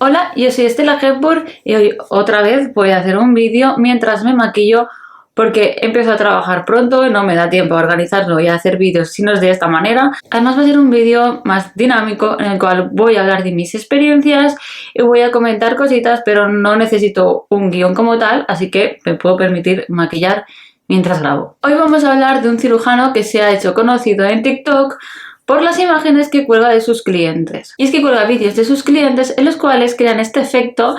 Hola, yo soy Estela Hepburn y hoy otra vez voy a hacer un vídeo mientras me maquillo porque empiezo a trabajar pronto y no me da tiempo a organizarlo y a hacer vídeos si no es de esta manera. Además va a ser un vídeo más dinámico en el cual voy a hablar de mis experiencias y voy a comentar cositas, pero no necesito un guión como tal, así que me puedo permitir maquillar mientras grabo. Hoy vamos a hablar de un cirujano que se ha hecho conocido en TikTok por las imágenes que cuelga de sus clientes. Y es que cuelga vídeos de sus clientes en los cuales crean este efecto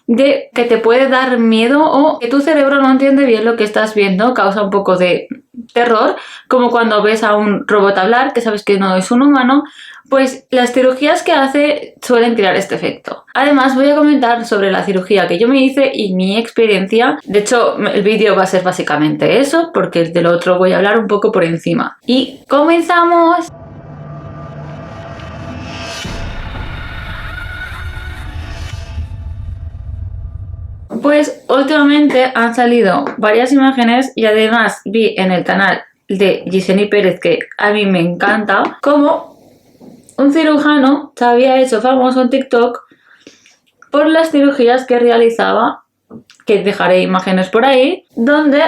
de que te puede dar miedo o que tu cerebro no entiende bien lo que estás viendo, causa un poco de terror, como cuando ves a un robot hablar, que sabes que no es un humano. Pues las cirugías que hace suelen crear este efecto. Además voy a comentar sobre la cirugía que yo me hice y mi experiencia. De hecho, el vídeo va a ser básicamente eso, porque del otro voy a hablar un poco por encima. Y ¡comenzamos! Pues últimamente han salido varias imágenes y además vi en el canal de Yesenia Pérez, que a mí me encanta, como un cirujano se había hecho famoso en TikTok por las cirugías que realizaba, que dejaré imágenes por ahí, donde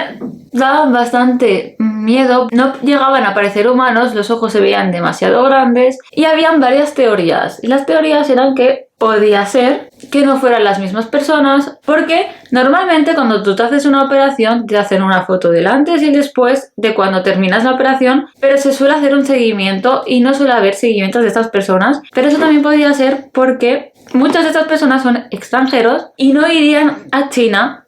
daban bastante miedo, no llegaban a parecer humanos, los ojos se veían demasiado grandes y habían varias teorías. Y las teorías eran que podía ser que no fueran las mismas personas, porque normalmente cuando tú te haces una operación te hacen una foto del antes y el después de cuando terminas la operación, pero se suele hacer un seguimiento y no suele haber seguimientos de estas personas. Pero eso también podría ser porque muchas de estas personas son extranjeros y no irían a China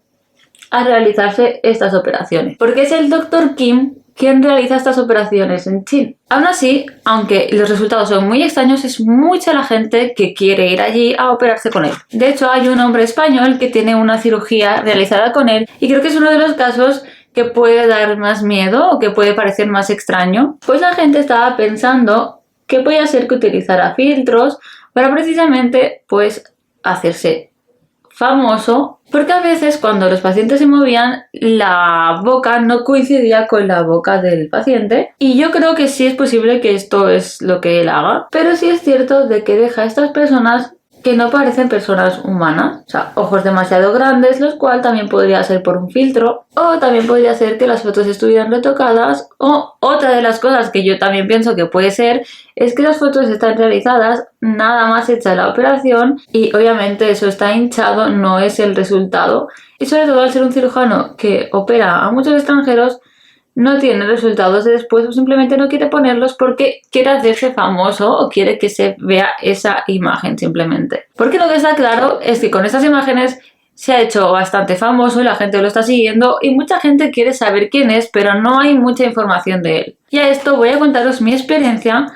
a realizarse estas operaciones, porque es el Dr. Kim quien realiza estas operaciones en China. Aún así, aunque los resultados son muy extraños, es mucha la gente que quiere ir allí a operarse con él. De hecho, hay un hombre español que tiene una cirugía realizada con él y creo que es uno de los casos que puede dar más miedo o que puede parecer más extraño. Pues la gente estaba pensando que podía ser que utilizara filtros para precisamente pues hacerse famoso, porque a veces cuando los pacientes se movían la boca no coincidía con la boca del paciente, y yo creo que sí es posible que esto es lo que él haga, pero sí es cierto de que deja a estas personas que no parecen personas humanas, o sea, ojos demasiado grandes, los cuales también podría ser por un filtro, o también podría ser que las fotos estuvieran retocadas, o otra de las cosas que yo también pienso que puede ser es que las fotos están realizadas nada más hecha la operación y obviamente eso está hinchado, no es el resultado, y sobre todo al ser un cirujano que opera a muchos extranjeros no tiene resultados de después o simplemente no quiere ponerlos porque quiere hacerse famoso o quiere que se vea esa imagen simplemente. Porque lo que está claro es que con estas imágenes se ha hecho bastante famoso y la gente lo está siguiendo y mucha gente quiere saber quién es, pero no hay mucha información de él. Y a esto voy a contaros mi experiencia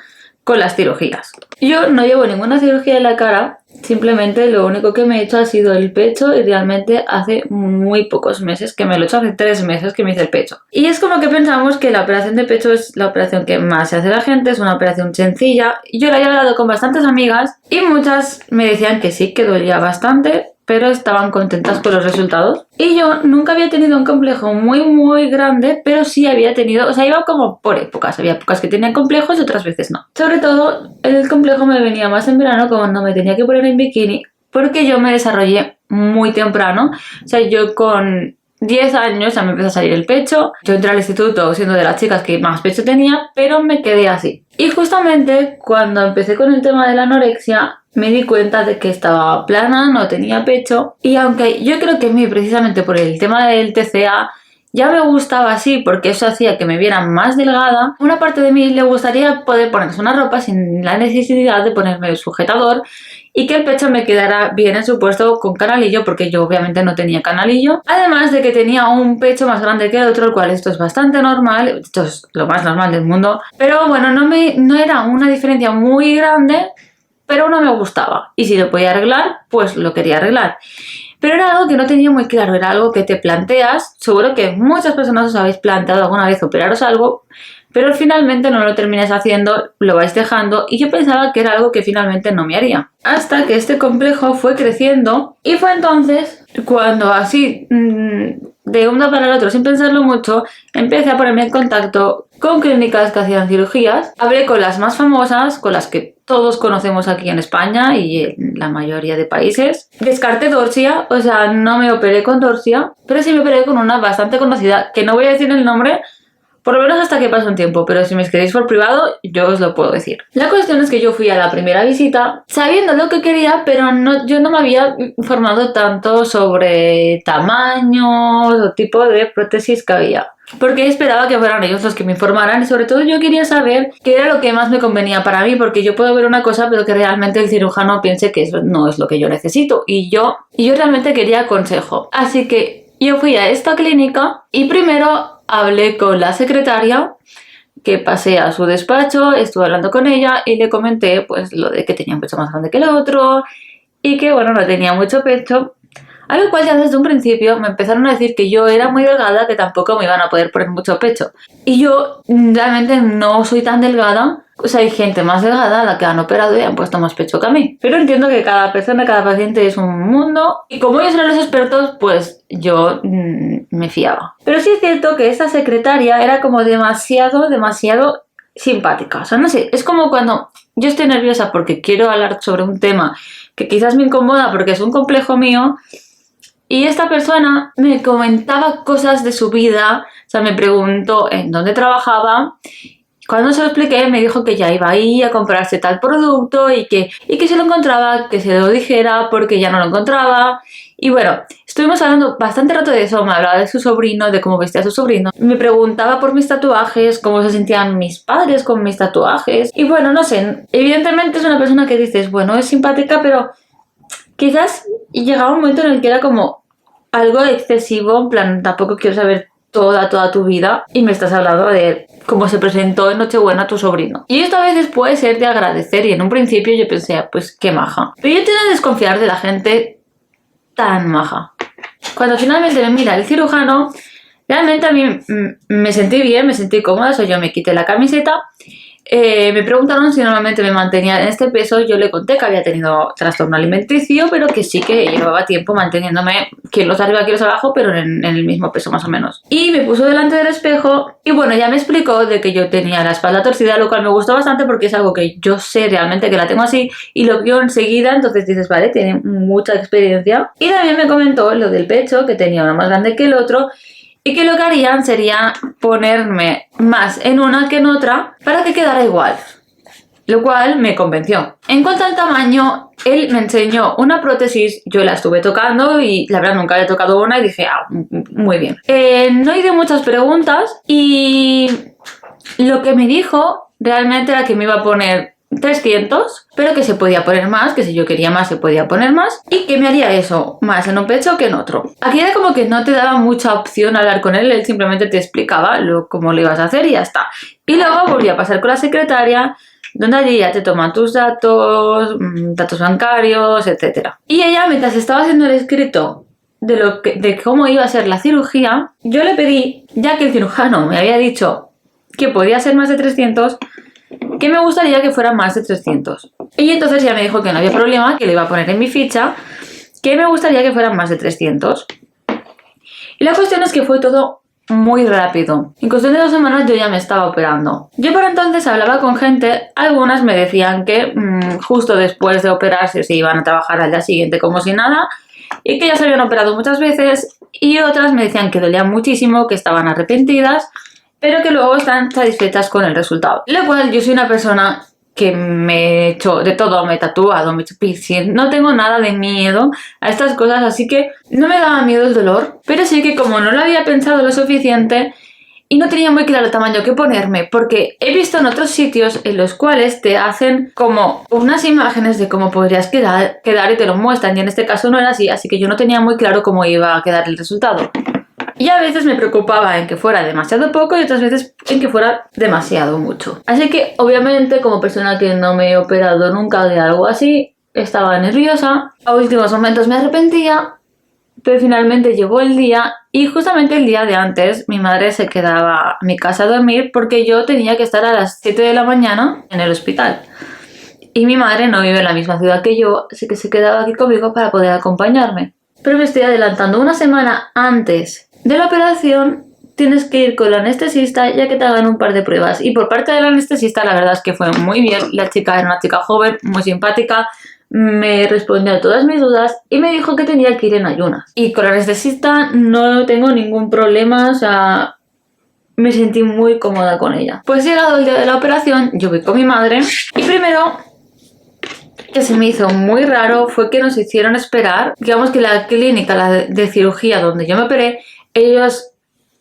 con las cirugías. Yo no llevo ninguna cirugía en la cara, simplemente lo único que me he hecho ha sido el pecho y realmente hace muy pocos meses que me lo he hecho, hace 3 meses que me hice el pecho. Y es como que pensamos que la operación de pecho es la operación que más se hace la gente, es una operación sencilla. Yo la he hablado con bastantes amigas y muchas me decían que sí, que dolía bastante, pero estaban contentas con los resultados. Y yo nunca había tenido un complejo muy grande, pero sí había tenido, o sea, iba como por épocas. Había épocas que tenía complejos y otras veces no. Sobre todo, el complejo me venía más en verano cuando me tenía que poner en bikini, porque yo me desarrollé muy temprano. O sea, yo con 10 años ya me empezó a salir el pecho. Yo entré al instituto siendo de las chicas que más pecho tenía, pero me quedé así. Y justamente cuando empecé con el tema de la anorexia, me di cuenta de que estaba plana, no tenía pecho. Y aunque yo creo que a mí, precisamente por el tema del TCA, ya me gustaba así porque eso hacía que me viera más delgada, una parte de mí le gustaría poder ponerse una ropa sin la necesidad de ponerme el sujetador y que el pecho me quedara bien en su puesto con canalillo, porque yo obviamente no tenía canalillo. Además de que tenía un pecho más grande que el otro, el cual esto es bastante normal, esto es lo más normal del mundo, pero bueno, no era una diferencia muy grande, pero no me gustaba, y si lo podía arreglar, pues lo quería arreglar. Pero era algo que no tenía muy claro, era algo que te planteas, seguro que muchas personas os habéis planteado alguna vez operaros algo, pero finalmente no lo termináis haciendo, lo vais dejando, y yo pensaba que era algo que finalmente no me haría. Hasta que este complejo fue creciendo, y fue entonces cuando así de un día para el otro, sin pensarlo mucho, empecé a ponerme en contacto con clínicas que hacían cirugías. Hablé con las más famosas, con las que todos conocemos aquí en España y en la mayoría de países. Descarté Dorsia, o sea, no me operé con Dorsia, pero sí me operé con una bastante conocida, que no voy a decir el nombre, por lo menos hasta que pase un tiempo, pero si me escribís por privado, yo os lo puedo decir. La cuestión es que yo fui a la primera visita sabiendo lo que quería, pero yo no me había informado tanto sobre tamaños o tipo de prótesis que había. Porque esperaba que fueran ellos los que me informaran y sobre todo yo quería saber qué era lo que más me convenía para mí, porque yo puedo ver una cosa pero que realmente el cirujano piense que eso no es lo que yo necesito y yo realmente quería consejo. Así que yo fui a esta clínica y primero hablé con la secretaria, que pasé a su despacho, estuve hablando con ella y le comenté pues lo de que tenía un pecho más grande que el otro y que bueno, no tenía mucho pecho. A lo cual ya desde un principio me empezaron a decir que yo era muy delgada, que tampoco me iban a poder poner mucho pecho. Y yo realmente no soy tan delgada. O sea, hay gente más delgada a la que han operado y han puesto más pecho que a mí. Pero entiendo que cada persona, cada paciente es un mundo. Y como ellos eran los expertos, pues yo me fiaba. Pero sí es cierto que esta secretaria era como demasiado simpática. O sea, no sé, es como cuando yo estoy nerviosa porque quiero hablar sobre un tema que quizás me incomoda porque es un complejo mío. Y esta persona me comentaba cosas de su vida, o sea, me preguntó en dónde trabajaba. Cuando se lo expliqué, me dijo que ya iba ahí a comprarse tal producto y que si lo encontraba, que se lo dijera porque ya no lo encontraba. Y bueno, estuvimos hablando bastante rato de eso, me hablaba de su sobrino, de cómo vestía a su sobrino. Me preguntaba por mis tatuajes, cómo se sentían mis padres con mis tatuajes. Y bueno, no sé, evidentemente es una persona que dices, bueno, es simpática, pero quizás llegaba un momento en el que era como algo excesivo, en plan, tampoco quiero saber toda tu vida y me estás hablando de cómo se presentó en Nochebuena tu sobrino. Y esto a veces puede ser de agradecer y en un principio yo pensé, pues qué maja. Pero yo tiendo a desconfiar de la gente tan maja. Cuando finalmente me mira el cirujano, realmente a mí me sentí bien, me sentí cómoda, o sea, yo me quité la camiseta. Me preguntaron si normalmente me mantenía en este peso. Yo le conté que había tenido trastorno alimenticio, pero que sí que llevaba tiempo manteniéndome kilos arriba, kilos abajo, pero en el mismo peso más o menos. Y me puso delante del espejo y bueno, ya me explicó de que yo tenía la espalda torcida, lo cual me gustó bastante porque es algo que yo sé realmente que la tengo así y lo vio enseguida, entonces dices, vale, tiene mucha experiencia. Y también me comentó lo del pecho, que tenía uno más grande que el otro, y que lo que harían sería ponerme más en una que en otra para que quedara igual, lo cual me convenció. En cuanto al tamaño, él me enseñó una prótesis, yo la estuve tocando y la verdad nunca había tocado una y dije, muy bien. No hice muchas preguntas y lo que me dijo realmente era que me iba a poner 300, pero que se podía poner más, que si yo quería más se podía poner más y que me haría eso más en un pecho que en otro. Aquí era como que no te daba mucha opción hablar con él simplemente te explicaba cómo lo ibas a hacer y ya está. Y luego volví a pasar con la secretaria, donde allí ya te toman tus datos, datos bancarios, etc. Y ella, mientras estaba haciendo el escrito de cómo iba a ser la cirugía, yo le pedí, ya que el cirujano me había dicho que podía ser más de 300, que me gustaría que fuera más de 300. Y entonces ya me dijo que no había problema, que lo iba a poner en mi ficha, que me gustaría que fueran más de 300. Y la cuestión es que fue todo muy rápido. En cuestión de 2 semanas yo ya me estaba operando. Yo por entonces hablaba con gente, algunas me decían que justo después de operarse se iban a trabajar al día siguiente como si nada y que ya se habían operado muchas veces, y otras me decían que dolía muchísimo, que estaban arrepentidas, pero que luego están satisfechas con el resultado. Lo cual yo soy una persona que me he hecho de todo, me he tatuado, me he hecho piercing, no tengo nada de miedo a estas cosas, así que no me daba miedo el dolor, pero sí que como no lo había pensado lo suficiente y no tenía muy claro el tamaño que ponerme, porque he visto en otros sitios en los cuales te hacen como unas imágenes de cómo podrías quedar y te lo muestran, y en este caso no era así, así que yo no tenía muy claro cómo iba a quedar el resultado. Y a veces me preocupaba en que fuera demasiado poco y otras veces en que fuera demasiado mucho. Así que obviamente como persona que no me he operado nunca de algo así, estaba nerviosa. A últimos momentos me arrepentía, pero finalmente llegó el día y justamente el día de antes mi madre se quedaba a mi casa a dormir porque yo tenía que estar a las 7 de la mañana en el hospital. Y mi madre no vive en la misma ciudad que yo, así que se quedaba aquí conmigo para poder acompañarme. Pero me estoy adelantando. Una semana antes de la operación tienes que ir con el anestesista ya que te hagan un par de pruebas. Y por parte del anestesista la verdad es que fue muy bien. La chica era una chica joven, muy simpática, me respondió a todas mis dudas y me dijo que tenía que ir en ayunas. Y con el anestesista no tengo ningún problema, o sea, me sentí muy cómoda con ella. Pues llegado el día de la operación, yo voy con mi madre y primero que se me hizo muy raro fue que nos hicieron esperar. Digamos que la clínica de cirugía donde yo me operé, ellos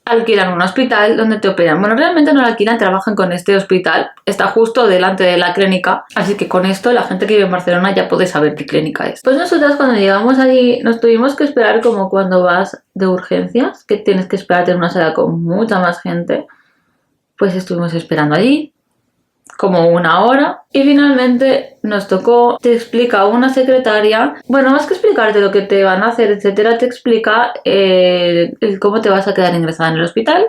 alquilan un hospital donde te operan. Bueno, realmente no lo alquilan, trabajan con este hospital. Está justo delante de la clínica. Así que con esto la gente que vive en Barcelona ya puede saber qué clínica es. Pues nosotras cuando llegamos allí nos tuvimos que esperar como cuando vas de urgencias, que tienes que esperarte en una sala con mucha más gente. Pues estuvimos esperando allí como una hora y finalmente nos tocó, te explica una secretaria, bueno, más que explicarte lo que te van a hacer, etcétera, te explica cómo te vas a quedar ingresada en el hospital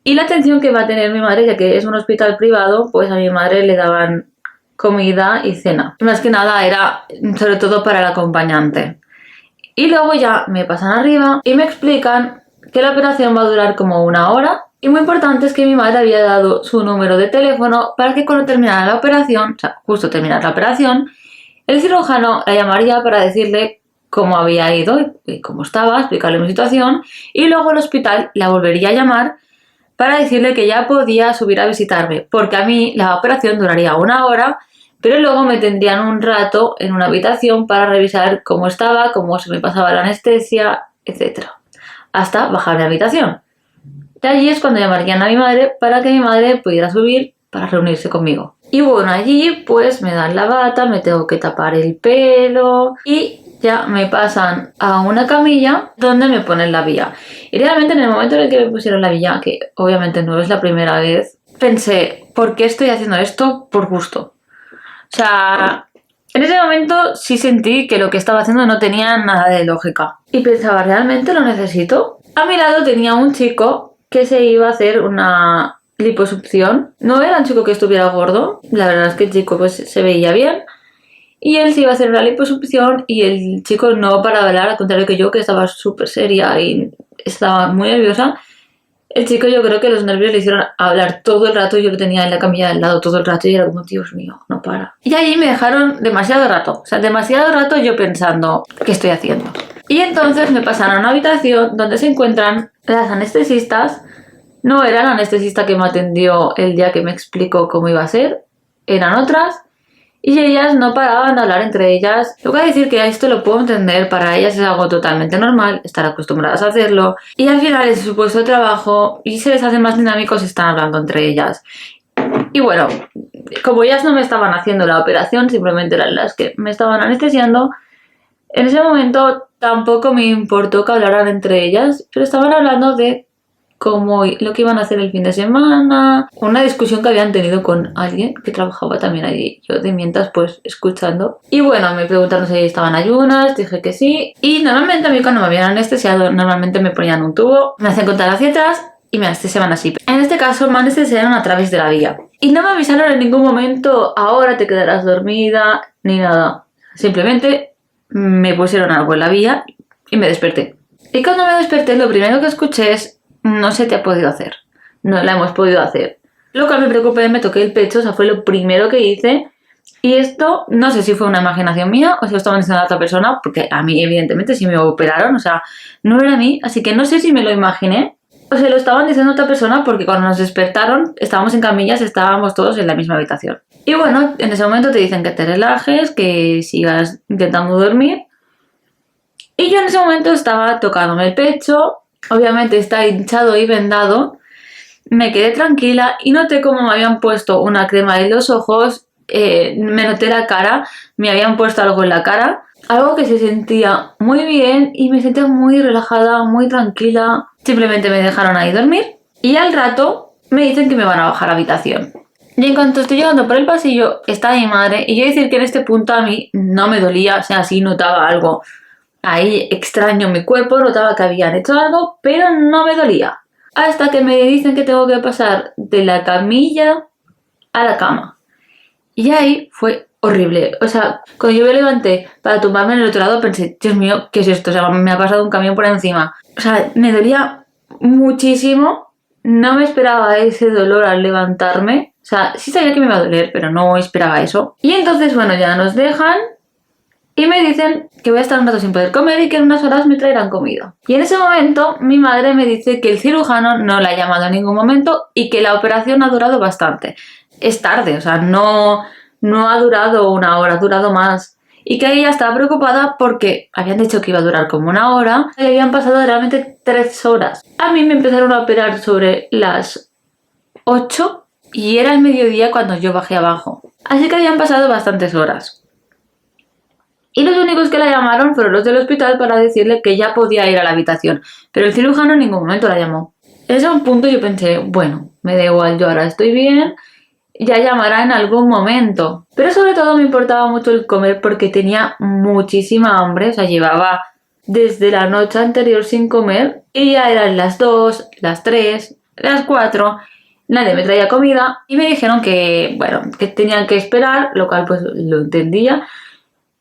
y la atención que va a tener mi madre, ya que es un hospital privado, pues a mi madre le daban comida y cena. Más que nada era sobre todo para el acompañante. Y luego ya me pasan arriba y me explican que la operación va a durar como una hora. Y muy importante es que mi madre había dado su número de teléfono para que cuando terminara la operación, o sea, justo terminar la operación, el cirujano la llamaría para decirle cómo había ido y cómo estaba, explicarle mi situación, y luego el hospital la volvería a llamar para decirle que ya podía subir a visitarme, porque a mí la operación duraría una hora, pero luego me tendrían un rato en una habitación para revisar cómo estaba, cómo se me pasaba la anestesia, etc. Hasta bajar de habitación. Y allí es cuando llamarían a mi madre para que mi madre pudiera subir para reunirse conmigo. Y bueno, allí pues me dan la bata, me tengo que tapar el pelo y ya me pasan a una camilla donde me ponen la vía. Y realmente en el momento en el que me pusieron la vía, que obviamente no es la primera vez, pensé, ¿por qué estoy haciendo esto por gusto? O sea, en ese momento sí sentí que lo que estaba haciendo no tenía nada de lógica. Y pensaba, ¿realmente lo necesito? A mi lado tenía un chico que se iba a hacer una liposucción. No era un chico que estuviera gordo, la verdad es que el chico pues se veía bien. Y él se iba a hacer una liposucción y el chico no paraba de hablar, al contrario que yo, que estaba súper seria y estaba muy nerviosa. El chico yo creo que los nervios le hicieron hablar todo el rato, yo lo tenía en la camilla del lado todo el rato y era como, Dios mío, no para. Y allí me dejaron demasiado rato, o sea, demasiado rato yo pensando, ¿qué estoy haciendo? Y entonces me pasaron a una habitación donde se encuentran las anestesistas. No era la anestesista que me atendió el día que me explicó cómo iba a ser, eran otras. Y ellas no paraban de hablar entre ellas. Tengo que decir que esto lo puedo entender, para ellas es algo totalmente normal, estar acostumbradas a hacerlo. Y al final es su puesto de trabajo y se les hace más dinámicos y están hablando entre ellas. Y bueno, como ellas no me estaban haciendo la operación, simplemente eran las que me estaban anestesiando, en ese momento tampoco me importó que hablaran entre ellas, pero estaban hablando de cómo lo que iban a hacer el fin de semana, una discusión que habían tenido con alguien que trabajaba también allí, yo de mientras pues escuchando. Y bueno, me preguntaron si estaban ayunas, dije que sí, y normalmente a mí cuando me habían anestesiado, normalmente me ponían un tubo, me hacen contar hacia atrás y me anestesiaban así. En este caso me anestesiaron a través de la vía. Y no me avisaron en ningún momento, ahora te quedarás dormida, ni nada. Simplemente me pusieron algo en la vía y me desperté. Y cuando me desperté, lo primero que escuché es, no se te ha podido hacer, no la hemos podido hacer. Lo cual me preocupé, me toqué el pecho, o sea, fue lo primero que hice. Y esto, no sé si fue una imaginación mía o si lo estaban diciendo a otra persona, porque a mí, evidentemente, sí me operaron, o sea, no era a mí, así que no sé si me lo imaginé o se lo estaban diciendo a otra persona, porque cuando nos despertaron, estábamos en camillas, estábamos todos en la misma habitación. Y bueno, en ese momento te dicen que te relajes, que sigas intentando dormir. Y yo en ese momento estaba tocándome el pecho, obviamente está hinchado y vendado. Me quedé tranquila y noté cómo me habían puesto una crema en los ojos, me noté la cara, me habían puesto algo en la cara, algo que se sentía muy bien y me sentía muy relajada, muy tranquila. Simplemente me dejaron ahí dormir y al rato me dicen que me van a bajar a la habitación. Y en cuanto estoy llegando por el pasillo está mi madre y yo decir que en este punto a mí no me dolía, o sea, sí notaba algo ahí extraño en mi cuerpo, notaba que habían hecho algo, pero no me dolía. Hasta que me dicen que tengo que pasar de la camilla a la cama. Y ahí fue horrible. O sea, cuando yo me levanté para tumbarme en el otro lado pensé, Dios mío, ¿qué es esto? O sea, me ha pasado un camión por encima. O sea, me dolía muchísimo. No me esperaba ese dolor al levantarme. O sea, sí sabía que me iba a doler, pero no esperaba eso. Y entonces, bueno, ya nos dejan y me dicen que voy a estar un rato sin poder comer y que en unas horas me traerán comida. Y en ese momento mi madre me dice que el cirujano no la ha llamado en ningún momento y que la operación ha durado bastante. Es tarde, o sea, no ha durado una hora, ha durado más. Y que ella estaba preocupada porque habían dicho que iba a durar como una hora y habían pasado realmente 3 horas. A mí me empezaron a operar sobre las 8 y era el mediodía cuando yo bajé abajo. Así que habían pasado bastantes horas. Y los únicos que la llamaron fueron los del hospital para decirle que ya podía ir a la habitación. Pero el cirujano en ningún momento la llamó. En ese punto yo pensé, bueno, me da igual, yo ahora estoy bien, ya llamará en algún momento. Pero sobre todo me importaba mucho el comer porque tenía muchísima hambre. O sea, llevaba desde la noche anterior sin comer y ya eran las 2, las 3, las 4... Nadie me traía comida y me dijeron que, bueno, que tenían que esperar, lo cual pues lo entendía.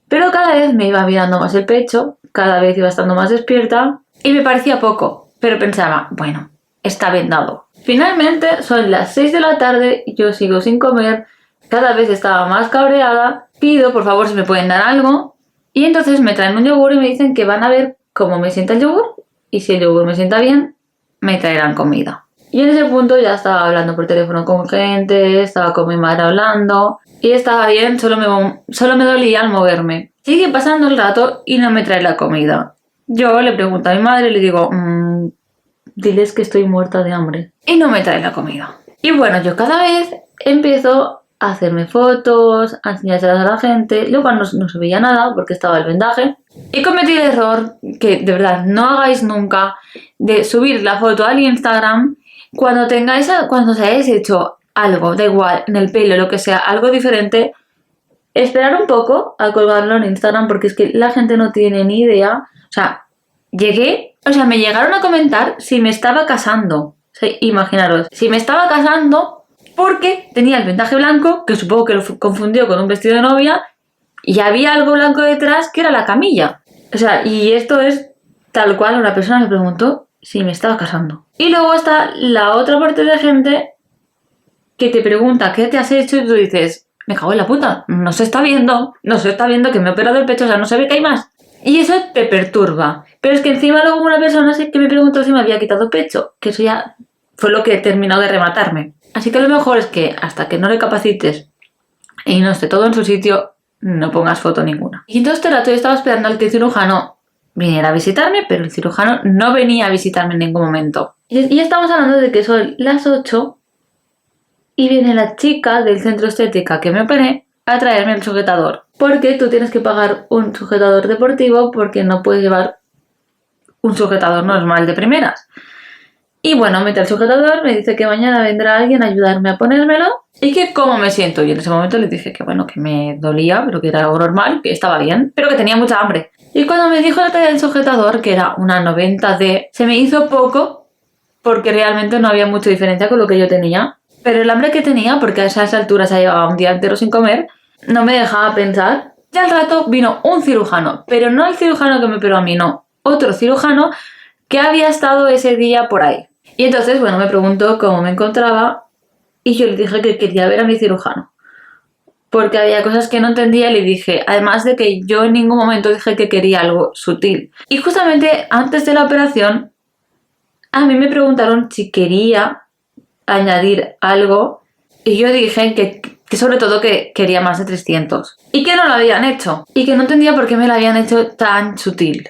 Pero cada vez me iba mirando más el pecho, cada vez iba estando más despierta y me parecía poco, pero pensaba, bueno, está vendado. Finalmente son las 6 de la tarde, yo sigo sin comer, cada vez estaba más cabreada, pido por favor si me pueden dar algo y entonces me traen un yogur y me dicen que van a ver cómo me sienta el yogur y si el yogur me sienta bien, me traerán comida. Y en ese punto ya estaba hablando por teléfono con gente, estaba con mi madre hablando y estaba bien, solo me dolía al moverme. Sigue pasando el rato y no me trae la comida. Yo le pregunto a mi madre y le digo, diles que estoy muerta de hambre. Y no me trae la comida. Y bueno, yo cada vez empiezo a hacerme fotos, a enseñárselas a la gente. Luego no se veía nada porque estaba el vendaje. Y cometí el error, que de verdad no hagáis nunca, de subir la foto al Instagram cuando os hayáis hecho algo, da igual, en el pelo, lo que sea, algo diferente, esperar un poco a colgarlo en Instagram porque es que la gente no tiene ni idea. O sea, me llegaron a comentar si me estaba casando. O sea, imaginaros, si me estaba casando porque tenía el vendaje blanco, que supongo que lo confundió con un vestido de novia, y había algo blanco detrás que era la camilla. O sea, y esto es tal cual una persona me preguntó si me estaba casando. Y luego está la otra parte de gente que te pregunta qué te has hecho y tú dices, me cago en la puta, no se está viendo que me he operado el pecho, o sea, no se ve que hay más. Y eso te perturba. Pero es que encima luego una persona que me preguntó si me había quitado pecho, que eso ya fue lo que terminó de rematarme. Así que lo mejor es que hasta que no recapacites y no esté todo en su sitio, no pongas foto ninguna. Y entonces este rato yo estaba esperando al que el cirujano viniera a visitarme, pero el cirujano no venía a visitarme en ningún momento. Y estamos hablando de que son las 8 y viene la chica del centro estética que me operé a traerme el sujetador. Porque tú tienes que pagar un sujetador deportivo porque no puedes llevar un sujetador normal de primeras. Y bueno, mete el sujetador, me dice que mañana vendrá alguien a ayudarme a ponérmelo y que cómo me siento. Y en ese momento le dije que bueno, que me dolía, pero que era algo normal, que estaba bien, pero que tenía mucha hambre. Y cuando me dijo la talla del sujetador, que era una 90D, se me hizo poco porque realmente no había mucha diferencia con lo que yo tenía. Pero el hambre que tenía, porque a esas alturas ya llevaba un día entero sin comer, no me dejaba pensar. Y al rato vino un cirujano, pero no el cirujano que me operó a mí, no. Otro cirujano que había estado ese día por ahí. Y entonces, bueno, me preguntó cómo me encontraba y yo le dije que quería ver a mi cirujano. Porque había cosas que no entendía y le dije, además de que yo en ningún momento dije que quería algo sutil. Y justamente antes de la operación, a mí me preguntaron si quería añadir algo y yo dije que sobre todo que quería más de 300 y que no lo habían hecho y que no entendía por qué me lo habían hecho tan sutil.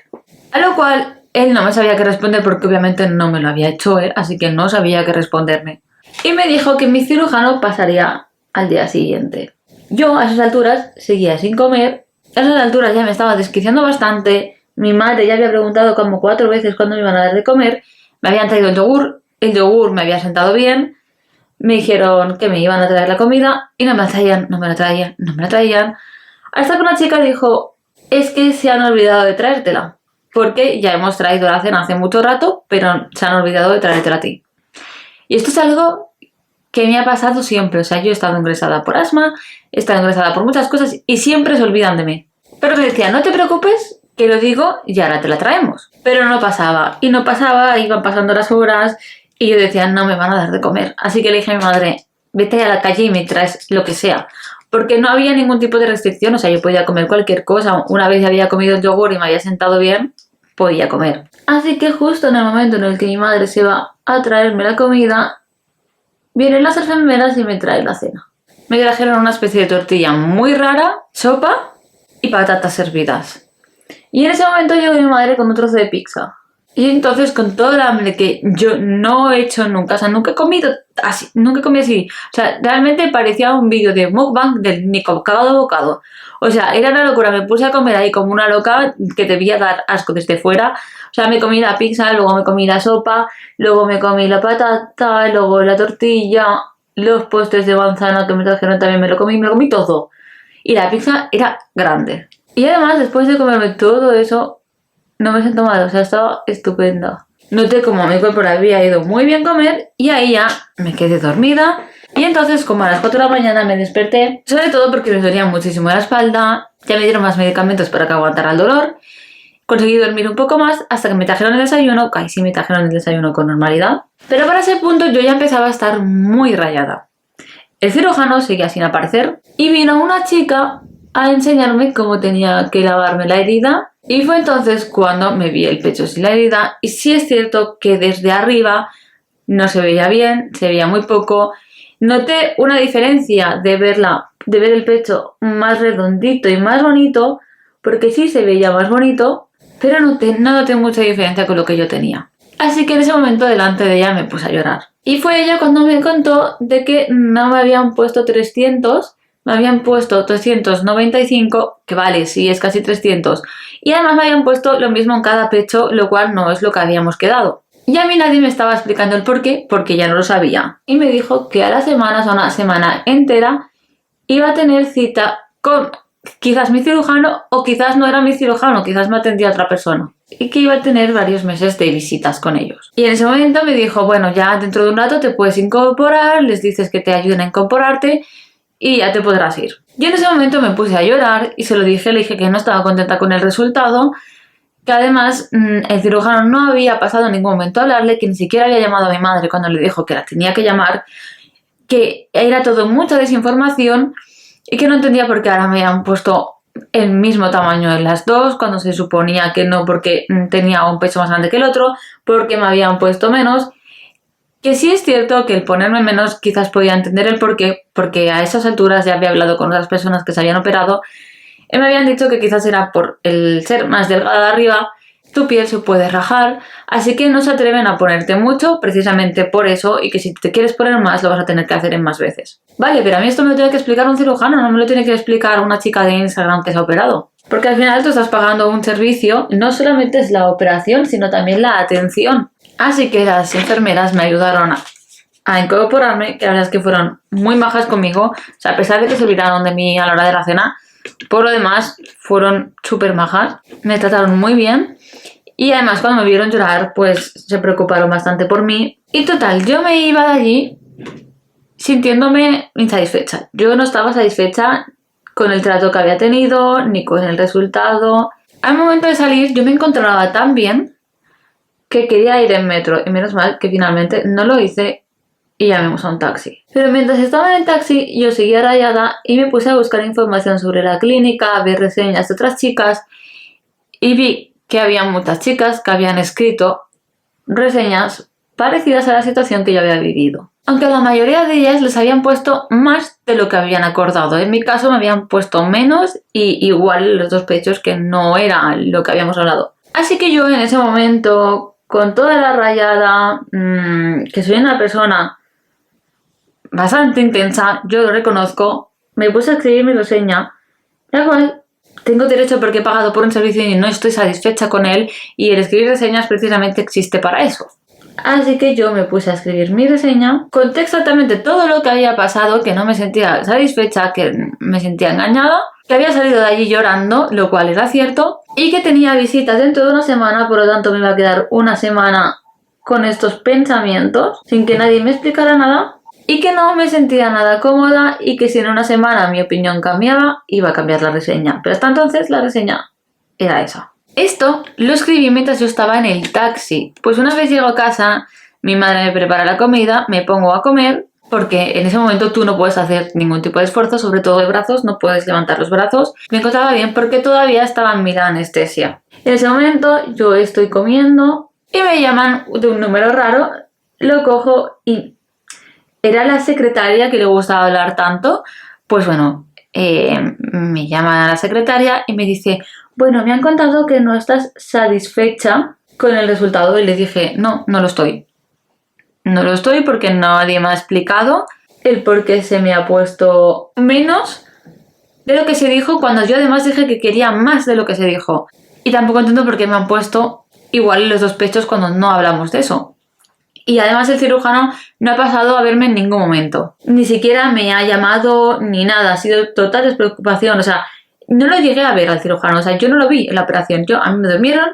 A lo cual él no me sabía qué responder porque obviamente no me lo había hecho él, así que no sabía qué responderme. Y me dijo que mi cirujano pasaría al día siguiente. Yo a esas alturas seguía sin comer, a esas alturas ya me estaba desquiciando bastante, mi madre ya había preguntado como 4 veces cuándo me iban a dar de comer, me habían traído el yogur me había sentado bien, me dijeron que me iban a traer la comida y no me la traían, hasta que una chica dijo, es que se han olvidado de traértela. Porque ya hemos traído la cena hace mucho rato, pero se han olvidado de traértela a ti. Y esto es algo que me ha pasado siempre. O sea, yo he estado ingresada por asma, he estado ingresada por muchas cosas y siempre se olvidan de mí. Pero me decía, no te preocupes, que lo digo y ahora te la traemos. Pero no pasaba, y no pasaba, iban pasando las horas y yo decía, no me van a dar de comer. Así que le dije a mi madre, vete a la calle y me traes lo que sea. Porque no había ningún tipo de restricción, o sea, yo podía comer cualquier cosa. Una vez ya había comido el yogur y me había sentado bien, podía comer. Así que justo en el momento en el que mi madre se va a traerme la comida, vienen las enfermeras y me traen la cena. Me trajeron una especie de tortilla muy rara, sopa y patatas hervidas. Y en ese momento llegó mi madre con un trozo de pizza. Y entonces, con todo el hambre que yo no he hecho nunca, o sea, nunca he comido así, nunca he comido así. O sea, realmente parecía un vídeo de mukbang del ni bocado a bocado. O sea, era una locura, me puse a comer ahí como una loca que debía dar asco desde fuera. O sea, me comí la pizza, luego me comí la sopa, luego me comí la patata, luego la tortilla, los postres de manzana que me trajeron también me lo comí todo. Y la pizza era grande. Y además, después de comerme todo eso, no me siento mal, o sea, estaba estupenda. Noté como mi cuerpo le había ido muy bien comer y ahí ya me quedé dormida. Y entonces, como a las 4 de la mañana me desperté, sobre todo porque me dolía muchísimo la espalda, ya me dieron más medicamentos para que aguantara el dolor. Conseguí dormir un poco más hasta que me trajeron el desayuno, que ahí sí me trajeron el desayuno con normalidad. Pero para ese punto yo ya empezaba a estar muy rayada. El cirujano seguía sin aparecer y vino una chica a enseñarme cómo tenía que lavarme la herida. Y fue entonces cuando me vi el pecho sin la herida. Y sí es cierto que desde arriba no se veía bien, se veía muy poco. Noté una diferencia de ver el pecho más redondito y más bonito, porque sí se veía más bonito, pero no noté mucha diferencia con lo que yo tenía. Así que en ese momento delante de ella me puse a llorar. Y fue ella cuando me contó de que no me habían puesto 300, me habían puesto 295, que vale, sí, es casi 300. Y además me habían puesto lo mismo en cada pecho, lo cual no es lo que habíamos quedado. Y a mí nadie me estaba explicando el por qué, porque ya no lo sabía. Y me dijo que a las semanas, a una semana entera, iba a tener cita con quizás mi cirujano, o quizás no era mi cirujano, quizás me atendía otra persona. Y que iba a tener varios meses de visitas con ellos. Y en ese momento me dijo, bueno, ya dentro de un rato te puedes incorporar, les dices que te ayuden a incorporarte y ya te podrás ir. Yo en ese momento me puse a llorar y se lo dije, le dije que no estaba contenta con el resultado, que además el cirujano no había pasado en ningún momento a hablarle, que ni siquiera había llamado a mi madre cuando le dijo que la tenía que llamar, que era todo mucha desinformación y que no entendía por qué ahora me habían puesto el mismo tamaño en las dos, cuando se suponía que no, porque tenía un pecho más grande que el otro, porque me habían puesto menos. Que sí es cierto que el ponerme menos quizás podía entender el porqué, porque a esas alturas ya había hablado con otras personas que se habían operado y me habían dicho que quizás era por el ser más delgada de arriba, tu piel se puede rajar, así que no se atreven a ponerte mucho precisamente por eso, y que si te quieres poner más lo vas a tener que hacer en más veces. Vale, pero a mí esto me lo tiene que explicar un cirujano, no me lo tiene que explicar una chica de Instagram que se ha operado. Porque al final tú estás pagando un servicio, no solamente es la operación, sino también la atención. Así que las enfermeras me ayudaron a incorporarme, que la verdad es que fueron muy majas conmigo, o sea, a pesar de que se olvidaron de mí a la hora de la cena, por lo demás fueron súper majas, me trataron muy bien y además cuando me vieron llorar pues se preocuparon bastante por mí. Y total, yo me iba de allí sintiéndome insatisfecha. Yo no estaba satisfecha con el trato que había tenido ni con el resultado. Al momento de salir yo me encontraba tan bien que quería ir en metro y menos mal que finalmente no lo hice y llamemos a un taxi. Pero mientras estaba en el taxi yo seguía rayada y me puse a buscar información sobre la clínica, a ver reseñas de otras chicas y vi que había muchas chicas que habían escrito reseñas parecidas a la situación que yo había vivido. Aunque a la mayoría de ellas les habían puesto más de lo que habían acordado. En mi caso me habían puesto menos y igual los dos pechos, que no era lo que habíamos hablado. Así que yo en ese momento, con toda la rayada, que soy una persona bastante intensa, yo lo reconozco, me puse a escribir mi reseña, la cual tengo derecho porque he pagado por un servicio y no estoy satisfecha con él, y el escribir reseñas precisamente existe para eso. Así que yo me puse a escribir mi reseña, conté exactamente todo lo que había pasado, que no me sentía satisfecha, que me sentía engañada, que había salido de allí llorando, lo cual era cierto, y que tenía visitas dentro de una semana, por lo tanto me iba a quedar una semana con estos pensamientos, sin que nadie me explicara nada. y que no me sentía nada cómoda y que si en una semana mi opinión cambiaba, iba a cambiar la reseña. Pero hasta entonces la reseña era esa. Esto lo escribí mientras yo estaba en el taxi. Pues una vez llego a casa, mi madre me prepara la comida, me pongo a comer, porque en ese momento tú no puedes hacer ningún tipo de esfuerzo, sobre todo de brazos, no puedes levantar los brazos. Me encontraba bien porque todavía estaba en mi anestesia. En ese momento yo estoy comiendo y me llaman de un número raro, lo cojo y era la secretaria que le gustaba hablar tanto. Pues bueno, me llaman a la secretaria y me dice, bueno, me han contado que no estás satisfecha con el resultado, y le dije, no, no lo estoy. No lo estoy porque nadie me ha explicado el por qué se me ha puesto menos de lo que se dijo, cuando yo además dije que quería más de lo que se dijo. Y tampoco entiendo por qué me han puesto igual los dos pechos cuando no hablamos de eso. Y además el cirujano no ha pasado a verme en ningún momento. Ni siquiera me ha llamado ni nada. Ha sido total despreocupación. O sea, no lo llegué a ver al cirujano. O sea, yo no lo vi en la operación. A mí me durmieron,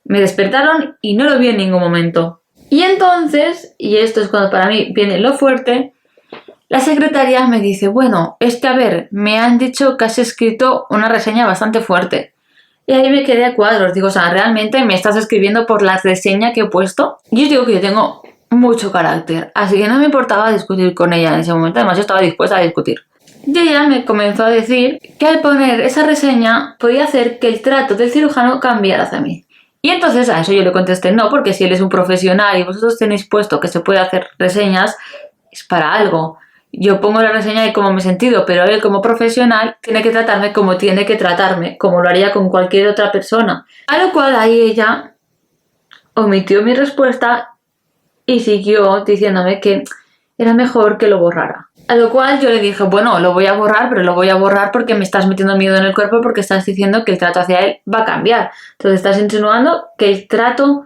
me despertaron y no lo vi en ningún momento. Y entonces, y esto es cuando para mí viene lo fuerte, la secretaria me dice, bueno, a ver, me han dicho que has escrito una reseña bastante fuerte. Y ahí me quedé a cuadros. Digo, o sea, ¿realmente me estás escribiendo por la reseña que he puesto? Y os digo que yo tengo mucho carácter, así que no me importaba discutir con ella en ese momento. Además, yo estaba dispuesta a discutir. Y ella me comenzó a decir que al poner esa reseña podía hacer que el trato del cirujano cambiara hacia mí. Y entonces a eso yo le contesté no, porque si él es un profesional y vosotros tenéis puesto que se puede hacer reseñas, es para algo. Yo pongo la reseña de cómo me he sentido, pero él como profesional tiene que tratarme como tiene que tratarme, como lo haría con cualquier otra persona. A lo cual ahí ella omitió mi respuesta y siguió diciéndome que era mejor que lo borrara. A lo cual yo le dije, bueno, lo voy a borrar, pero lo voy a borrar porque me estás metiendo miedo en el cuerpo, porque estás diciendo que el trato hacia él va a cambiar. Entonces estás insinuando que el trato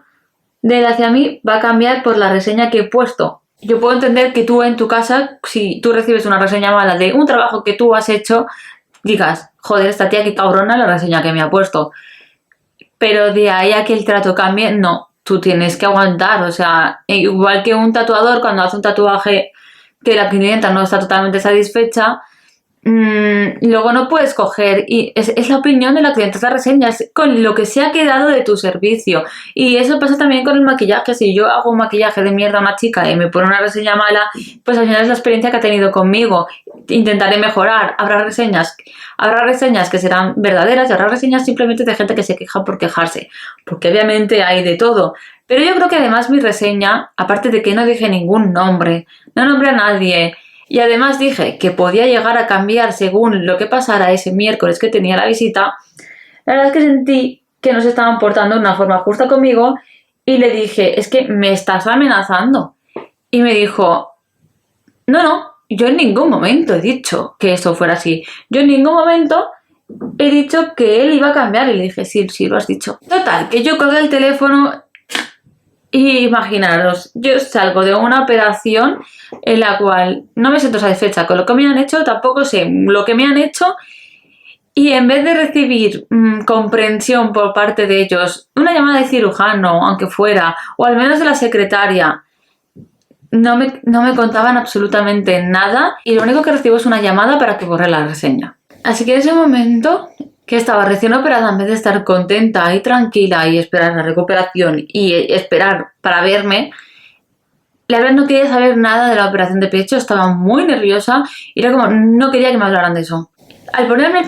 de él hacia mí va a cambiar por la reseña que he puesto. Yo puedo entender que tú en tu casa, si tú recibes una reseña mala de un trabajo que tú has hecho, digas, joder, esta tía qué cabrona la reseña que me ha puesto. Pero de ahí a que el trato cambie, no. Tú tienes que aguantar, o sea, igual que un tatuador cuando hace un tatuaje que la clienta no está totalmente satisfecha, luego no puedes coger, y es la opinión de la clienta, es la reseña, es con lo que se ha quedado de tu servicio. Y eso pasa también con el maquillaje. Si yo hago un maquillaje de mierda a una chica y me pone una reseña mala, pues al final es la experiencia que ha tenido conmigo. Intentaré mejorar. Habrá reseñas que serán verdaderas y habrá reseñas simplemente de gente que se queja por quejarse, porque obviamente hay de todo. Pero yo creo que además mi reseña, aparte de que no dije ningún nombre, no nombré a nadie, y además dije que podía llegar a cambiar según lo que pasara ese miércoles que tenía la visita, la verdad es que sentí que no se estaban portando de una forma justa conmigo y le dije, es que me estás amenazando. Y me dijo, no, yo en ningún momento he dicho que eso fuera así. Yo en ningún momento he dicho que él iba a cambiar. Y le dije, sí, lo has dicho. Total, que yo colgué el teléfono. Y imaginaros, yo salgo de una operación en la cual no me siento satisfecha con lo que me han hecho, tampoco sé lo que me han hecho, y en vez de recibir comprensión por parte de ellos, una llamada de cirujano, aunque fuera, o al menos de la secretaria, no me contaban absolutamente nada, y lo único que recibo es una llamada para que borre la reseña. Así que en ese momento, que estaba recién operada, en vez de estar contenta y tranquila y esperar la recuperación y esperar para verme, la verdad no quería saber nada de la operación de pecho, estaba muy nerviosa y era como, no quería que me hablaran de eso. Al ponerme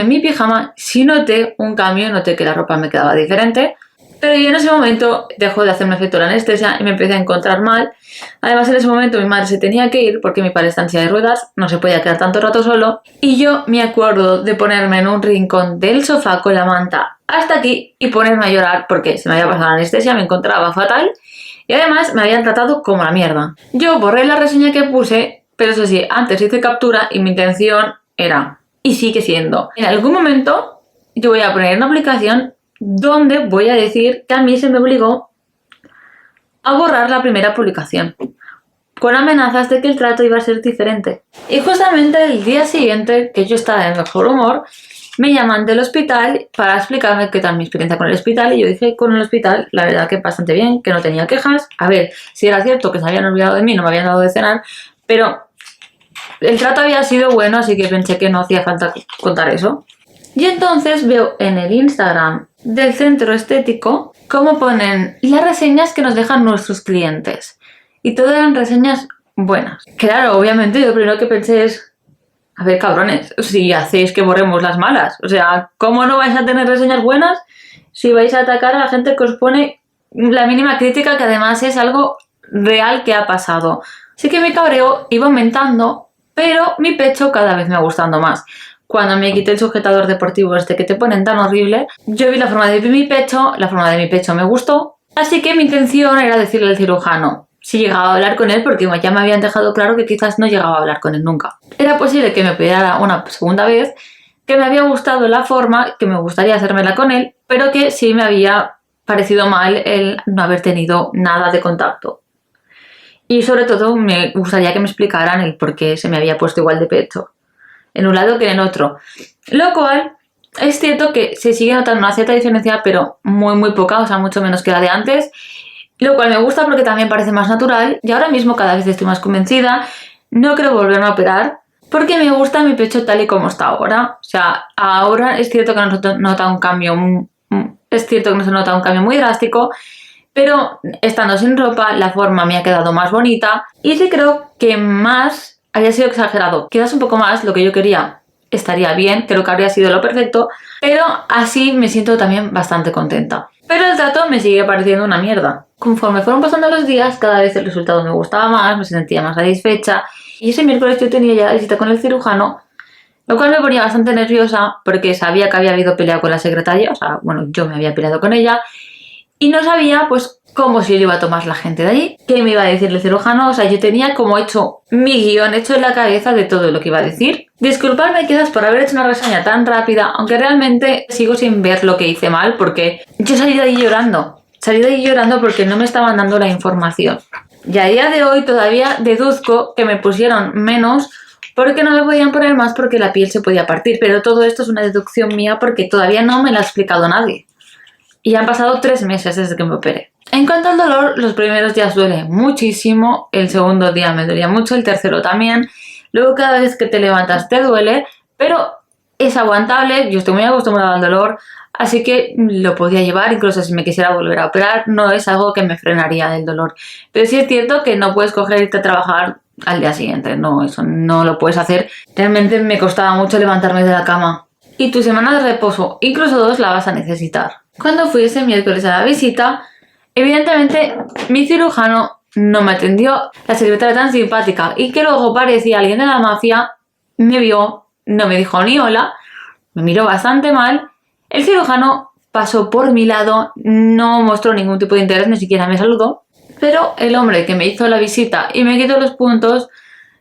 mi pijama, sí noté un cambio, noté que la ropa me quedaba diferente, pero yo en ese momento dejó de hacerme efecto la anestesia y me empecé a encontrar mal. Además, en ese momento mi madre se tenía que ir porque mi padre está en silla de ruedas, no se podía quedar tanto rato solo. Y yo me acuerdo de ponerme en un rincón del sofá con la manta hasta aquí y ponerme a llorar porque se me había pasado la anestesia, me encontraba fatal y además me habían tratado como la mierda. Yo borré la reseña que puse, pero eso sí, antes hice captura y mi intención era, y sigue siendo, en algún momento yo voy a poner una aplicación donde voy a decir que a mí se me obligó a borrar la primera publicación, con amenazas de que el trato iba a ser diferente. Y justamente el día siguiente, que yo estaba en mejor humor, me llaman del hospital para explicarme qué tal mi experiencia con el hospital, y yo dije con el hospital, la verdad que bastante bien, que no tenía quejas. A ver, si era cierto que se habían olvidado de mí, no me habían dado de cenar, pero el trato había sido bueno, así que pensé que no hacía falta contar eso. Y entonces veo en el Instagram del centro estético cómo ponen las reseñas que nos dejan nuestros clientes. Y todas eran reseñas buenas. Claro, obviamente lo primero que pensé es, a ver, cabrones, si hacéis que borremos las malas. O sea, ¿cómo no vais a tener reseñas buenas si vais a atacar a la gente que os pone la mínima crítica, que además es algo real que ha pasado? Así que mi cabreo iba aumentando, pero mi pecho cada vez me va gustando más. Cuando me quité el sujetador deportivo este que te ponen tan horrible, yo vi la forma de mi pecho me gustó, así que mi intención era decirle al cirujano si llegaba a hablar con él, porque ya me habían dejado claro que quizás no llegaba a hablar con él nunca. Era posible que me pidiera una segunda vez, que me había gustado la forma, que me gustaría hacérmela con él, pero que sí me había parecido mal el no haber tenido nada de contacto. Y sobre todo me gustaría que me explicaran el por qué se me había puesto igual de pecho en un lado que en el otro. Lo cual es cierto que se sigue notando una cierta diferencia, pero muy poca, o sea, mucho menos que la de antes. Lo cual me gusta porque también parece más natural, y ahora mismo cada vez estoy más convencida. No quiero volverme a operar porque me gusta mi pecho tal y como está ahora. O sea, ahora es cierto que no se nota un cambio, muy drástico, pero estando sin ropa la forma me ha quedado más bonita, y sí creo que más había sido exagerado. Quizás un poco más, lo que yo quería estaría bien, creo que habría sido lo perfecto, pero así me siento también bastante contenta. Pero el trato me sigue pareciendo una mierda. Conforme fueron pasando los días, cada vez el resultado me gustaba más, me sentía más satisfecha, y ese miércoles yo tenía ya la visita con el cirujano, lo cual me ponía bastante nerviosa porque sabía que había habido pelea con la secretaria, o sea, bueno, yo me había peleado con ella, y no sabía pues cómo se lo iba a tomar la gente de allí, qué me iba a decir el cirujano. O sea, yo tenía como hecho mi guión, hecho en la cabeza de todo lo que iba a decir. Disculpadme quizás por haber hecho una reseña tan rápida, aunque realmente sigo sin ver lo que hice mal, porque yo salí de ahí llorando. Salí de ahí llorando porque no me estaban dando la información. Y a día de hoy todavía deduzco que me pusieron menos porque no me podían poner más porque la piel se podía partir. Pero todo esto es una deducción mía porque todavía no me lo ha explicado nadie. Y han pasado 3 meses desde que me operé. En cuanto al dolor, los primeros días duele muchísimo, el segundo día me dolía mucho, el tercero también. Luego cada vez que te levantas te duele, pero es aguantable, yo estoy muy acostumbrada al dolor, así que lo podía llevar, incluso si me quisiera volver a operar, no es algo que me frenaría del dolor. Pero sí es cierto que no puedes coger y irte a trabajar al día siguiente, no, eso no lo puedes hacer. Realmente me costaba mucho levantarme de la cama. Y tu semana de reposo, incluso 2, la vas a necesitar. Cuando fui ese miércoles a la visita, evidentemente mi cirujano no me atendió. La secretaria tan simpática y que luego parecía alguien de la mafia, me vio, no me dijo ni hola, me miró bastante mal. El cirujano pasó por mi lado, no mostró ningún tipo de interés, ni siquiera me saludó. Pero el hombre que me hizo la visita y me quitó los puntos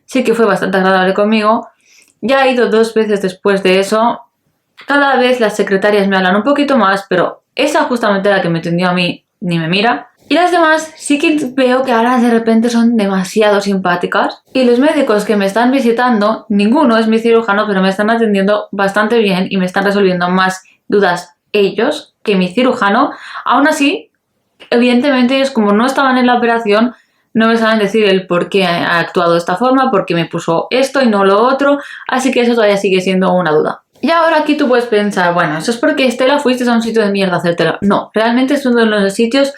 sí que fue bastante agradable conmigo. Ya he ido 2 veces después de eso. Cada vez las secretarias me hablan un poquito más, pero esa justamente la que me atendió a mí ni me mira. Y las demás sí que veo que ahora de repente son demasiado simpáticas. Y los médicos que me están visitando, ninguno es mi cirujano, pero me están atendiendo bastante bien y me están resolviendo más dudas ellos que mi cirujano. Aún así, evidentemente ellos, como no estaban en la operación, no me saben decir el por qué ha actuado de esta forma, por qué me puso esto y no lo otro, así que eso todavía sigue siendo una duda. Y ahora aquí tú puedes pensar, bueno, eso es porque Estela fuiste a un sitio de mierda a hacértelo. No, realmente es uno de los sitios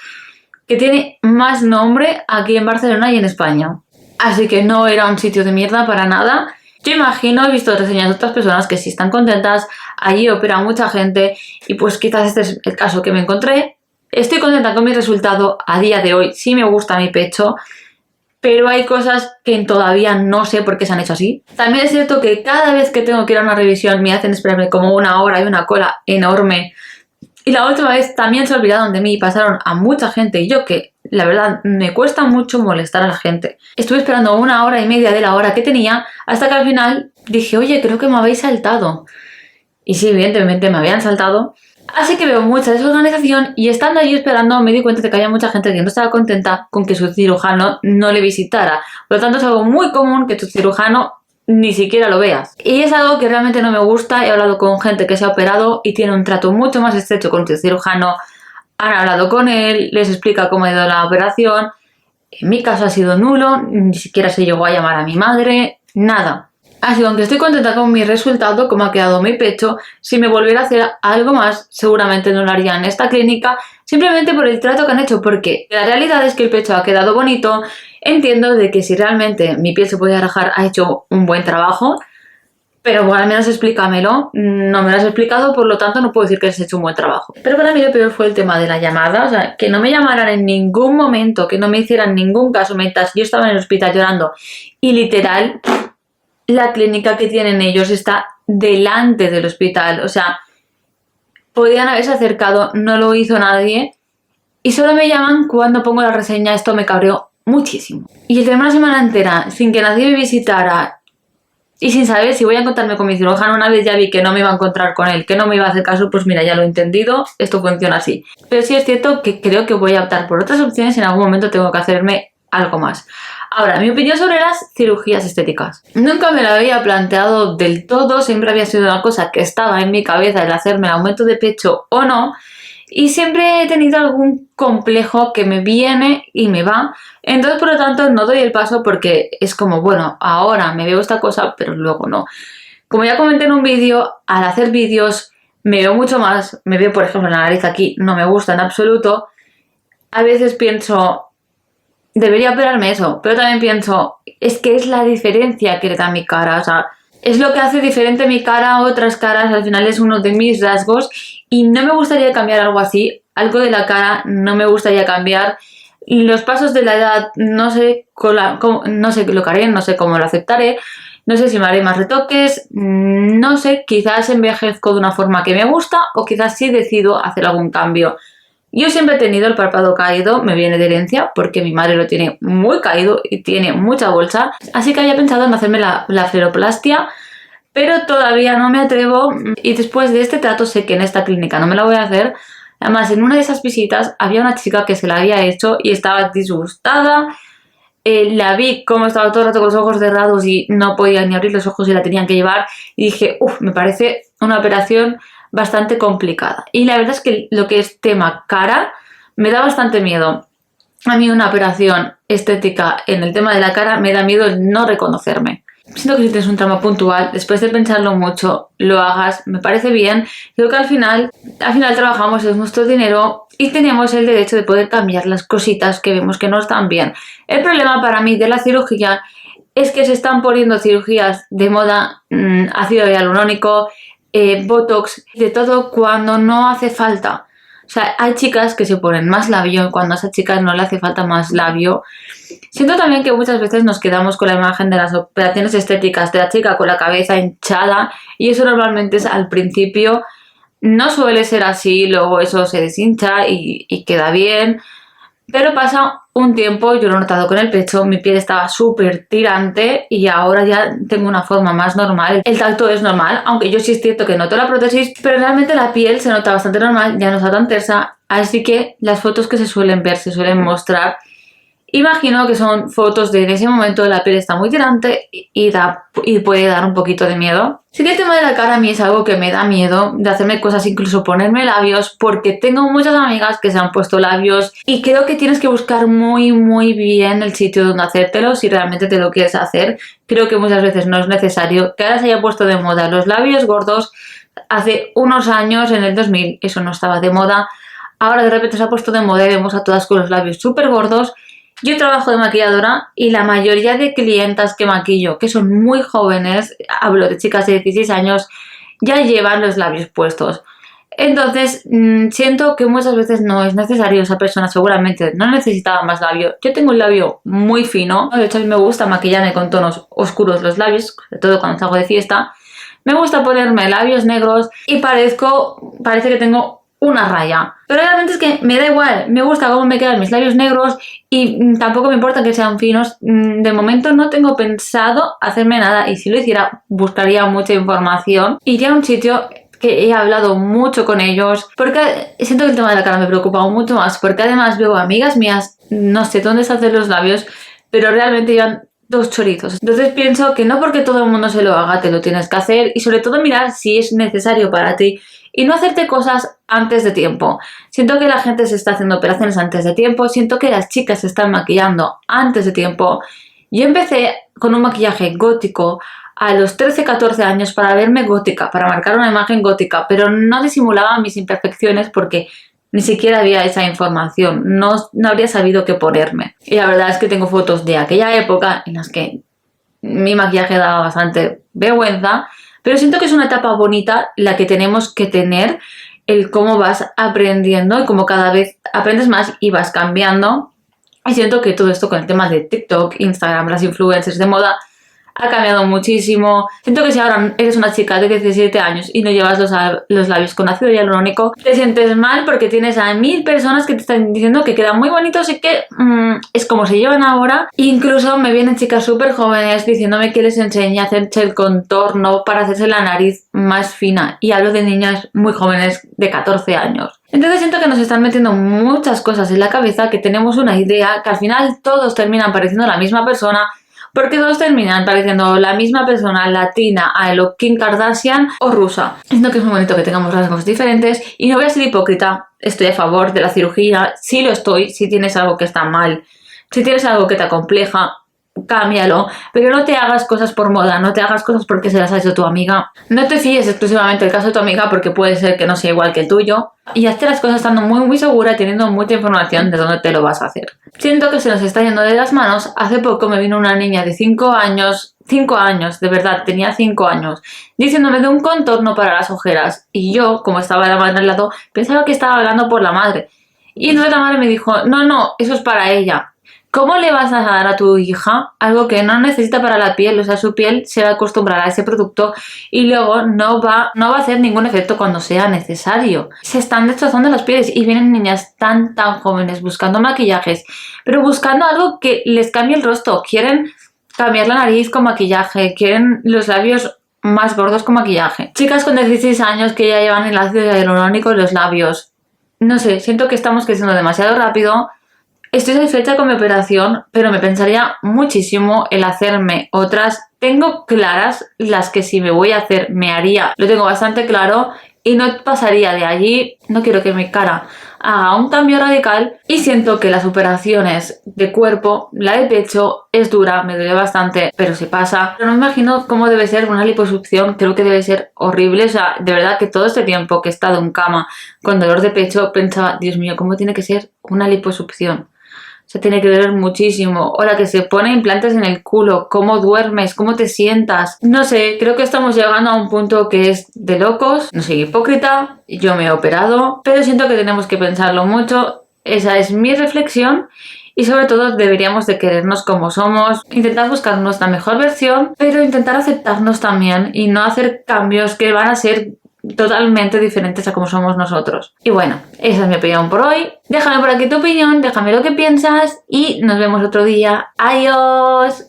que tiene más nombre aquí en Barcelona y en España. Así que no era un sitio de mierda para nada. Yo imagino, he visto reseñas de otras personas que sí están contentas, allí opera mucha gente y pues quizás este es el caso que me encontré. Estoy contenta con mi resultado a día de hoy, sí me gusta mi pecho, pero hay cosas que todavía no sé por qué se han hecho así. También es cierto que cada vez que tengo que ir a una revisión me hacen esperarme como 1 hora y una cola enorme. Y la última vez también se olvidaron de mí y pasaron a mucha gente. Y yo que, la verdad, me cuesta mucho molestar a la gente. Estuve esperando 1 hora y media de la hora que tenía hasta que al final dije, oye, creo que me habéis saltado. Y sí, evidentemente me habían saltado. Así que veo mucha desorganización y estando allí esperando me di cuenta de que había mucha gente que no estaba contenta con que su cirujano no le visitara. Por lo tanto es algo muy común que tu cirujano ni siquiera lo veas. Y es algo que realmente no me gusta. He hablado con gente que se ha operado y tiene un trato mucho más estrecho con su cirujano. Han hablado con él, les explica cómo ha ido la operación. En mi caso ha sido nulo, ni siquiera se llegó a llamar a mi madre, nada. Así que aunque estoy contenta con mi resultado, como ha quedado mi pecho, si me volviera a hacer algo más, seguramente no lo haría en esta clínica, simplemente por el trato que han hecho, porque la realidad es que el pecho ha quedado bonito. Entiendo de que si realmente mi piel se podía rajar, ha hecho un buen trabajo, pero bueno, al menos explícamelo. No me lo has explicado, por lo tanto no puedo decir que has hecho un buen trabajo. Pero para mí lo peor fue el tema de la llamada, o sea, que no me llamaran en ningún momento, que no me hicieran ningún caso mientras yo estaba en el hospital llorando. Y literal, la clínica que tienen ellos está delante del hospital, o sea, podían haberse acercado, no lo hizo nadie. Y solo me llaman cuando pongo la reseña, esto me cabreó muchísimo. Y el tener una semana entera sin que nadie me visitara y sin saber si voy a encontrarme con mi cirujano, una vez ya vi que no me iba a encontrar con él, que no me iba a hacer caso, pues mira, ya lo he entendido, esto funciona así. Pero sí es cierto que creo que voy a optar por otras opciones y en algún momento tengo que hacerme algo más. Ahora, mi opinión sobre las cirugías estéticas. Nunca me la había planteado del todo, siempre había sido una cosa que estaba en mi cabeza, el hacerme el aumento de pecho o no. Y siempre he tenido algún complejo que me viene y me va. Entonces, por lo tanto, no doy el paso porque es como, bueno, ahora me veo esta cosa, pero luego no. Como ya comenté en un vídeo, al hacer vídeos me veo mucho más. Me veo, por ejemplo, la nariz aquí, no me gusta en absoluto. A veces pienso, debería operarme eso, pero también pienso, es que es la diferencia que le da mi cara, o sea, es lo que hace diferente mi cara a otras caras, al final es uno de mis rasgos y no me gustaría cambiar algo así, algo de la cara no me gustaría cambiar. Los pasos de la edad no sé, no sé lo que haré, no sé cómo lo aceptaré, no sé si me haré más retoques, no sé, quizás envejezco de una forma que me gusta o quizás sí decido hacer algún cambio. Yo siempre he tenido el párpado caído, me viene de herencia, porque mi madre lo tiene muy caído y tiene mucha bolsa. Así que había pensado en hacerme la fleroplastia, pero todavía no me atrevo. Y después de este trato sé que en esta clínica no me la voy a hacer. Además, en una de esas visitas había una chica que se la había hecho y estaba disgustada. La vi como estaba todo el rato con los ojos cerrados y no podía ni abrir los ojos y la tenían que llevar. Y dije, me parece una operación bastante complicada. Y la verdad es que lo que es tema cara me da bastante miedo. A mí una operación estética en el tema de la cara me da miedo el no reconocerme. Siento que si tienes un trauma puntual, después de pensarlo mucho, lo hagas, me parece bien. Creo que al final trabajamos, es nuestro dinero y tenemos el derecho de poder cambiar las cositas que vemos que no están bien. El problema para mí de la cirugía es que se están poniendo cirugías de moda, ácido hialurónico, botox, de todo cuando no hace falta. O sea, hay chicas que se ponen más labio cuando a esas chicas no le hace falta más labio. Siento también que muchas veces nos quedamos con la imagen de las operaciones estéticas de la chica con la cabeza hinchada y eso normalmente es al principio, no suele ser así, luego eso se deshincha y queda bien. Pero pasa un tiempo, yo lo he notado con el pecho, mi piel estaba súper tirante y ahora ya tengo una forma más normal. El tacto es normal, aunque yo sí es cierto que noto la prótesis, pero realmente la piel se nota bastante normal, ya no está tan tersa, así que las fotos que se suelen ver, se suelen mostrar, imagino que son fotos de en ese momento la piel está muy tirante y puede dar un poquito de miedo. Sí que el tema de la cara a mí es algo que me da miedo, de hacerme cosas, incluso ponerme labios, porque tengo muchas amigas que se han puesto labios y creo que tienes que buscar muy bien el sitio donde hacértelo si realmente te lo quieres hacer. Creo que muchas veces no es necesario. Que ahora se haya puesto de moda los labios gordos, hace unos años, en el 2000, eso no estaba de moda. Ahora de repente se ha puesto de moda y vemos a todas con los labios súper gordos. Yo trabajo de maquilladora y la mayoría de clientas que maquillo, que son muy jóvenes, hablo de chicas de 16 años, ya llevan los labios puestos. Entonces, siento que muchas veces no es necesario, esa persona seguramente no necesitaba más labio. Yo tengo un labio muy fino, de hecho a mí me gusta maquillarme con tonos oscuros los labios, sobre todo cuando salgo de fiesta. Me gusta ponerme labios negros y parece que tengo una raya. Pero realmente es que me da igual, me gusta cómo me quedan mis labios negros y tampoco me importa que sean finos. De momento no tengo pensado hacerme nada y si lo hiciera buscaría mucha información. Iría a un sitio que he hablado mucho con ellos porque siento que el tema de la cara me preocupa mucho más porque además veo amigas mías, no sé dónde se hacen los labios, pero realmente llevan dos chorizos. Entonces pienso que no porque todo el mundo se lo haga te lo tienes que hacer, y sobre todo mirar si es necesario para ti y no hacerte cosas antes de tiempo. Siento que la gente se está haciendo operaciones antes de tiempo, siento que las chicas se están maquillando antes de tiempo. Yo empecé con un maquillaje gótico a los 13-14 años para verme gótica, para marcar una imagen gótica, pero no disimulaba mis imperfecciones porque ni siquiera había esa información, no habría sabido qué ponerme. Y la verdad es que tengo fotos de aquella época en las que mi maquillaje daba bastante vergüenza, pero siento que es una etapa bonita la que tenemos que tener, el cómo vas aprendiendo y cómo cada vez aprendes más y vas cambiando. Y siento que todo esto con el tema de TikTok, Instagram, las influencers de moda, ha cambiado muchísimo. Siento que si ahora eres una chica de 17 años y no llevas los labios con ácido hialurónico, te sientes mal porque tienes a 1000 personas que te están diciendo que quedan muy bonitos y que es como se llevan ahora. Incluso me vienen chicas súper jóvenes diciéndome que les enseñe a hacerse el contorno para hacerse la nariz más fina. Y hablo de niñas muy jóvenes de 14 años. Entonces siento que nos están metiendo muchas cosas en la cabeza, que tenemos una idea, que al final todos terminan pareciendo la misma persona, porque todos terminan pareciendo la misma persona latina a lo Kim Kardashian o rusa. Siento que es muy bonito que tengamos rasgos diferentes y no voy a ser hipócrita, estoy a favor de la cirugía, sí lo estoy, si tienes algo que está mal, si tienes algo que te acompleja, cámbialo, pero no te hagas cosas por moda, no te hagas cosas porque se las ha hecho tu amiga. No te fíes exclusivamente del caso de tu amiga porque puede ser que no sea igual que el tuyo, y hazte las cosas estando muy segura y teniendo mucha información de dónde te lo vas a hacer. Siento que se nos está yendo de las manos. Hace poco me vino una niña de 5 años, de verdad, tenía 5 años, diciéndome de un contorno para las ojeras, y yo, como estaba la madre al lado, pensaba que estaba hablando por la madre, y entonces la madre me dijo, no, eso es para ella. ¿Cómo le vas a dar a tu hija algo que no necesita para la piel? O sea, su piel se va a acostumbrar a ese producto y luego no va a hacer ningún efecto cuando sea necesario. Se están destrozando las pieles y vienen niñas tan jóvenes buscando maquillajes, pero buscando algo que les cambie el rostro. Quieren cambiar la nariz con maquillaje, quieren los labios más gordos con maquillaje. Chicas con 16 años que ya llevan el ácido hialurónico en los labios. No sé, siento que estamos creciendo demasiado rápido. Estoy satisfecha con mi operación, pero me pensaría muchísimo el hacerme otras. Tengo claras las que si me voy a hacer me haría, lo tengo bastante claro, y no pasaría de allí. No quiero que mi cara haga un cambio radical, y siento que las operaciones de cuerpo, la de pecho es dura, me duele bastante, pero se pasa. Pero no me imagino cómo debe ser una liposucción, creo que debe ser horrible. O sea, de verdad que todo este tiempo que he estado en cama con dolor de pecho pensaba, Dios mío, ¿cómo tiene que ser una liposucción? Se tiene que doler muchísimo. O la que se pone implantes en el culo, cómo duermes, cómo te sientas. No sé, creo que estamos llegando a un punto que es de locos. No soy hipócrita, yo me he operado, pero siento que tenemos que pensarlo mucho. Esa es mi reflexión. Y sobre todo deberíamos de querernos como somos, intentar buscar nuestra mejor versión, pero intentar aceptarnos también y no hacer cambios que van a ser totalmente diferentes a como somos nosotros. Y bueno, esa es mi opinión por hoy. Déjame por aquí tu opinión, déjame lo que piensas y nos vemos otro día. ¡Adiós!